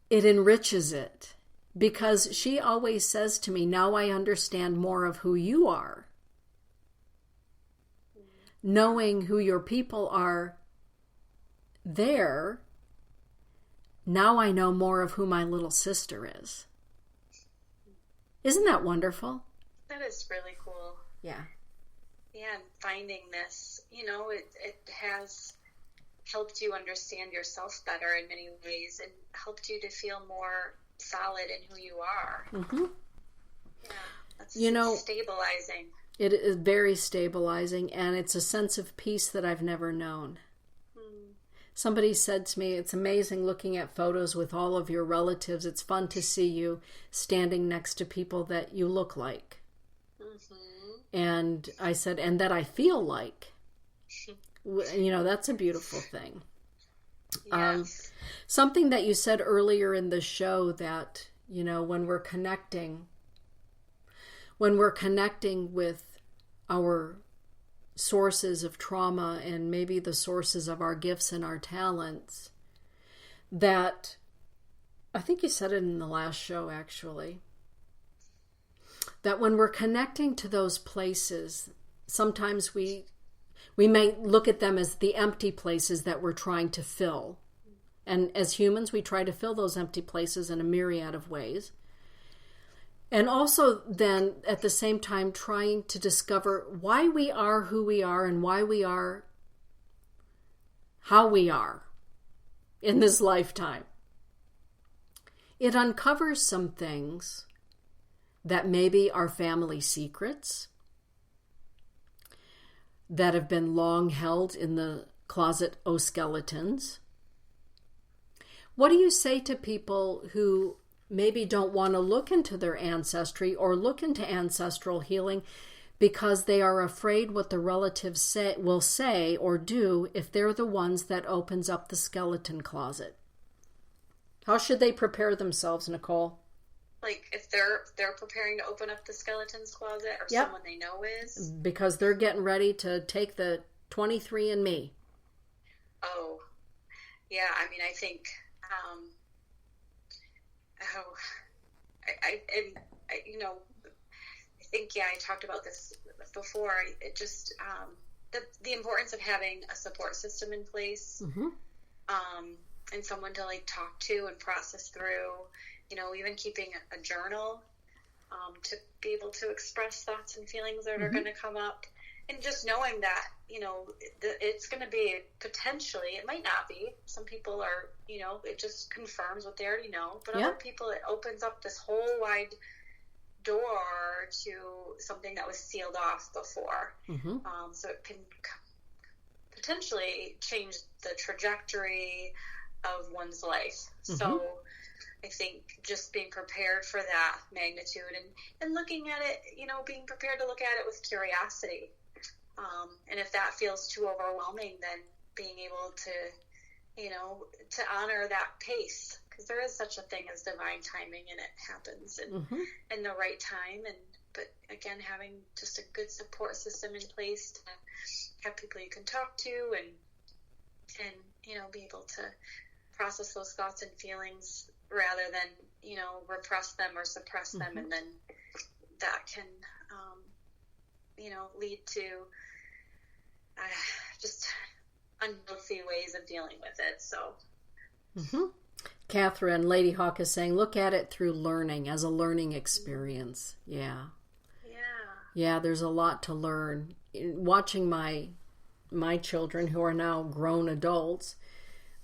It enriches it because she always says to me, now I understand more of who you are. Knowing who your people are there, now I know more of who my little sister is. Isn't that wonderful? That is really cool. Yeah. Yeah, and finding this, it has helped you understand yourself better in many ways and helped you to feel more solid in who you are. Mm-hmm. Yeah, that's stabilizing. It is very stabilizing, and it's a sense of peace that I've never known. Somebody said to me, it's amazing looking at photos with all of your relatives. It's fun to see you standing next to people that you look like. And I said, and that I feel like. That's a beautiful thing. Yes. Something that you said earlier in the show that, when we're connecting with our sources of trauma and maybe the sources of our gifts and our talents, that I think you said it in the last show actually, that when we're connecting to those places, sometimes we may look at them as the empty places that we're trying to fill. And as humans, we try to fill those empty places in a myriad of ways. And also then at the same time trying to discover why we are who we are and why we are how we are in this lifetime. It uncovers some things that maybe are family secrets that have been long held in the closet o' skeletons. What do you say to people who maybe don't want to look into their ancestry or look into ancestral healing because they are afraid what the relatives will say or do if they're the ones that opens up the skeleton closet? How should they prepare themselves, Nicole? Like if they're preparing to open up the skeleton's closet or Yep. someone they know is? Because they're getting ready to take the 23andMe. Oh, yeah. I mean, I think, I talked about this before. It just, the importance of having a support system in place, and someone to talk to and process through, even keeping a journal, to be able to express thoughts and feelings that are going to come up, and just knowing that, it's going to be potentially, it might not be, some people are, it just confirms what they already know, but other people, it opens up this whole wide door to something that was sealed off before. So it can potentially change the trajectory of one's life. So I think just being prepared for that magnitude and looking at it, being prepared to look at it with curiosity. And if that feels too overwhelming, then being able to, to honor that pace, because there is such a thing as divine timing, and it happens in the right time. But again, having just a good support system in place to have people you can talk to and be able to process those thoughts and feelings rather than, repress them or suppress them. And then that can, lead to just unhealthy ways of dealing with it. So. Catherine, Lady Hawk is saying, look at it through learning, as a learning experience. Yeah, there's a lot to learn. Watching my children, who are now grown adults,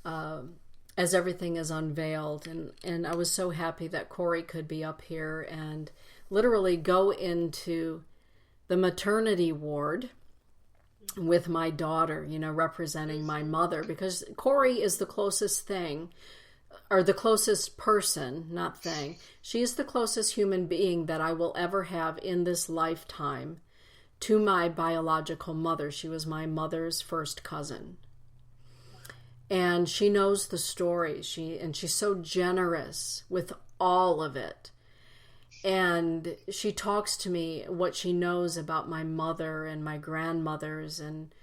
as everything is unveiled. And I was so happy that Corey could be up here and literally go into the maternity ward with my daughter, representing my mother, because Corey is the closest thing, or the closest person, not thing. She is the closest human being that I will ever have in this lifetime to my biological mother. She was my mother's first cousin. And she knows the story. She's so generous with all of it. And she talks to me what she knows about my mother and my grandmothers and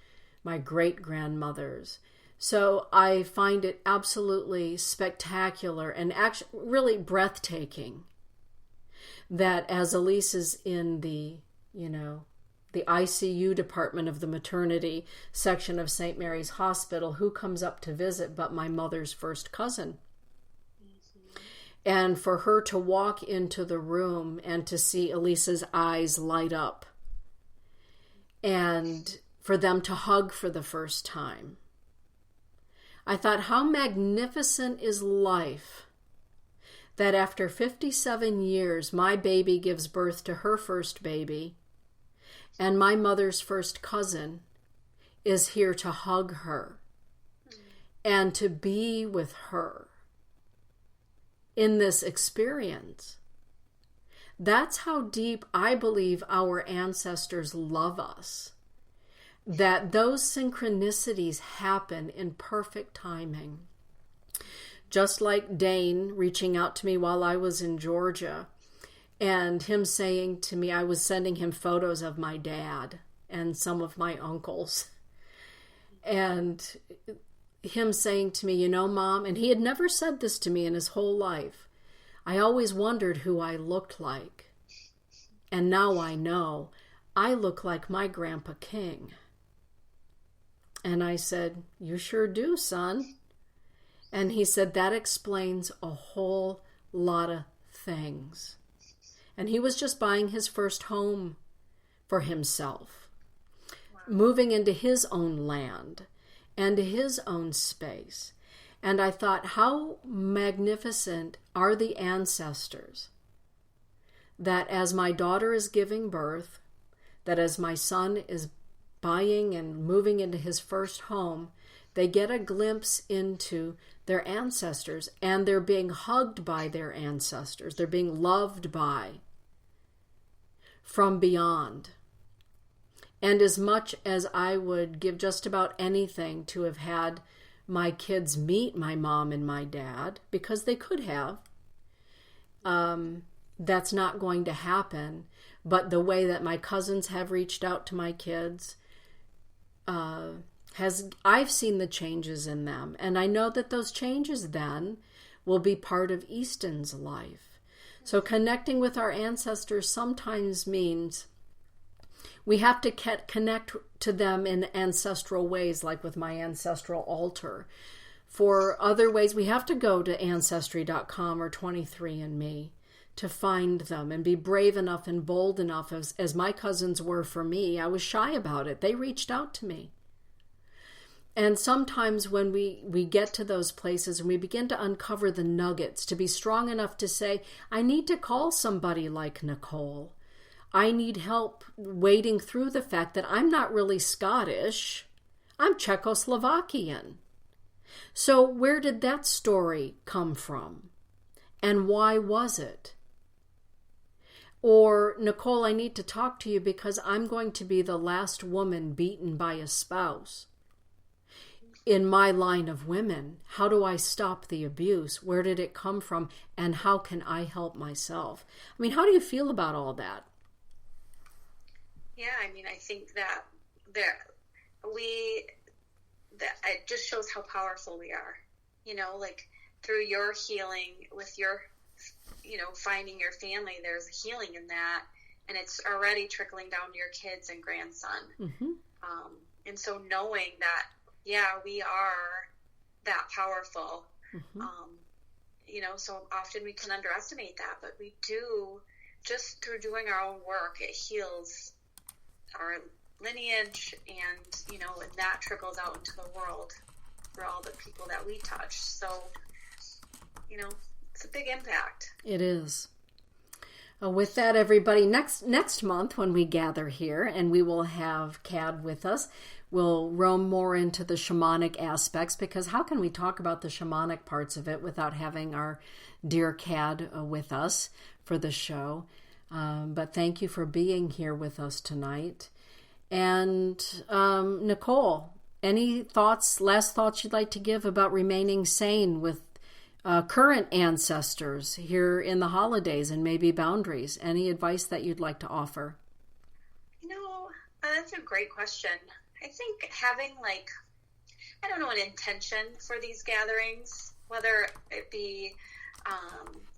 my great-grandmothers. So I find it absolutely spectacular and actually really breathtaking that as Elise is in the ICU department of the maternity section of St. Mary's Hospital, who comes up to visit but my mother's first cousin? And for her to walk into the room and to see Elisa's eyes light up, and for them to hug for the first time, I thought, how magnificent is life that after 57 years, my baby gives birth to her first baby, and my mother's first cousin is here to hug her and to be with her in this experience. That's how deep I believe our ancestors love us, that those synchronicities happen in perfect timing. Just like Dane reaching out to me while I was in Georgia, and him saying to me, I was sending him photos of my dad and some of my uncles, and him saying to me, Mom, and he had never said this to me in his whole life, I always wondered who I looked like. And now I know I look like my Grandpa King. And I said, you sure do, son. And he said, that explains a whole lot of things. And he was just buying his first home for himself, moving into his own land and his own space. And I thought, how magnificent are the ancestors that as my daughter is giving birth, that as my son is buying and moving into his first home, they get a glimpse into their ancestors, and they're being hugged by their ancestors. They're being loved by from beyond. And as much as I would give just about anything to have had my kids meet my mom and my dad, because they could have, that's not going to happen. But the way that my cousins have reached out to my kids, I've seen the changes in them. And I know that those changes then will be part of Easton's life. So connecting with our ancestors sometimes means we have to connect to them in ancestral ways, like with my ancestral altar. For other ways, we have to go to Ancestry.com or 23andMe to find them and be brave enough and bold enough, as my cousins were for me. I was shy about it. They reached out to me. And sometimes when we get to those places and we begin to uncover the nuggets, to be strong enough to say, I need to call somebody like Nicole. I need help wading through the fact that I'm not really Scottish. I'm Czechoslovakian. So where did that story come from? And why was it? Or, Nicole, I need to talk to you because I'm going to be the last woman beaten by a spouse in my line of women. How do I stop the abuse? Where did it come from? And how can I help myself? I mean, how do you feel about all that? Yeah, I mean, I think that it just shows how powerful we are. You know, like through your healing with your, finding your family, there's healing in that, and it's already trickling down to your kids and grandson. Mm-hmm. And so knowing that, yeah, we are that powerful. Mm-hmm. So often we can underestimate that, but we do, just through doing our own work, it heals our lineage, and that trickles out into the world for all the people that we touch. So, it's a big impact. It is. With that, everybody, next month when we gather here, and we will have Cad with us, we'll roam more into the shamanic aspects, because how can we talk about the shamanic parts of it without having our dear Cad with us for the show? But thank you for being here with us tonight. And Nicole, any last thoughts you'd like to give about remaining sane with current ancestors here in the holidays and maybe boundaries? Any advice that you'd like to offer? That's a great question. I think having an intention for these gatherings, whether it be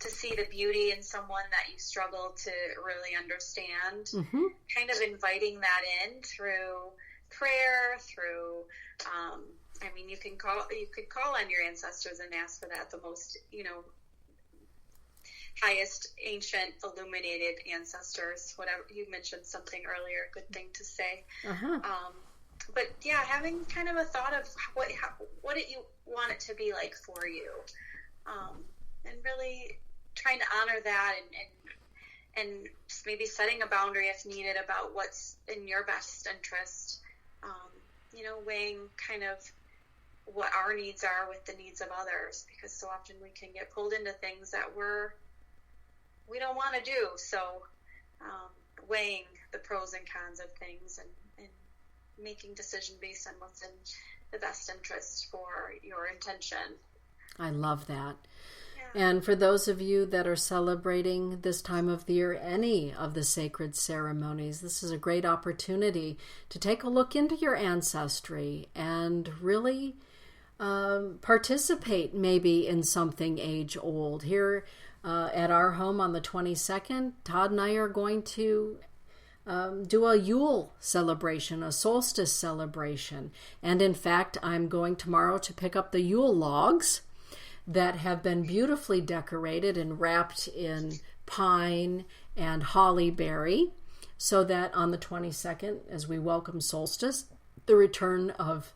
to see the beauty in someone that you struggle to really understand, mm-hmm. kind of inviting that in through prayer, through, you could call on your ancestors and ask for that, the most, highest ancient illuminated ancestors, whatever. You mentioned something earlier, good thing to say. Uh-huh. But yeah, having kind of a thought of what do you want it to be like for you, and really trying to honor that, and just maybe setting a boundary if needed about what's in your best interest. Weighing kind of what our needs are with the needs of others, because so often we can get pulled into things that we don't want to do. So weighing the pros and cons of things, and making decision based on what's in the best interest for your intention. I love that. Yeah. And for those of you that are celebrating this time of the year, any of the sacred ceremonies, this is a great opportunity to take a look into your ancestry and really participate maybe in something age old. Here at our home on the 22nd, Todd and I are going to do a Yule celebration, a solstice celebration. And in fact, I'm going tomorrow to pick up the Yule logs that have been beautifully decorated and wrapped in pine and holly berry, so that on the 22nd, as we welcome solstice, the return of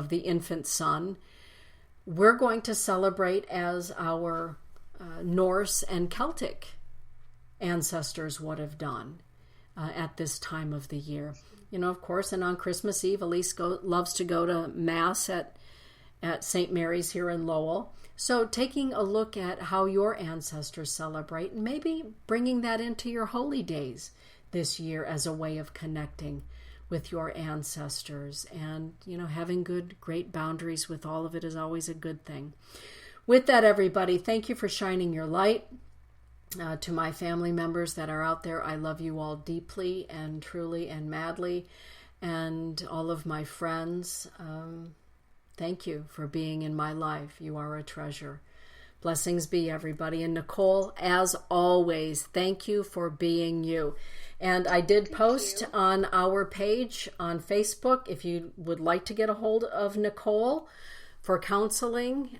the infant sun, we're going to celebrate as our Norse and Celtic ancestors would have done at this time of the year. Of course, and on Christmas Eve, Elise loves to go to Mass at St. Mary's here in Lowell. So taking a look at how your ancestors celebrate, and maybe bringing that into your holy days this year as a way of connecting with your ancestors, and having great boundaries with all of it is always a good thing. With that, everybody, thank you for shining your light. To my family members that are out there, I love you all deeply and truly and madly, and all of my friends, thank you for being in my life. You are a treasure. Blessings be, everybody. And Nicole, as always, thank you for being you. And I did post on our page on Facebook, if you would like to get a hold of Nicole for counseling,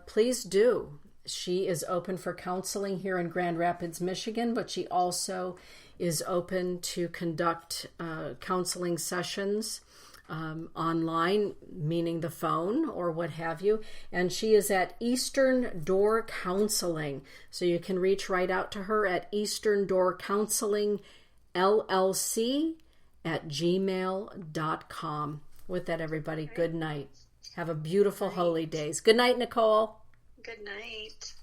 please do. She is open for counseling here in Grand Rapids, Michigan, but she also is open to conduct counseling sessions online, meaning the phone or what have you. And she is at Eastern Door Counseling. So you can reach right out to her at Eastern Door Counseling LLC at gmail.com. With that, everybody, good night. Have a beautiful holy days. Good night, Nicole. Good night.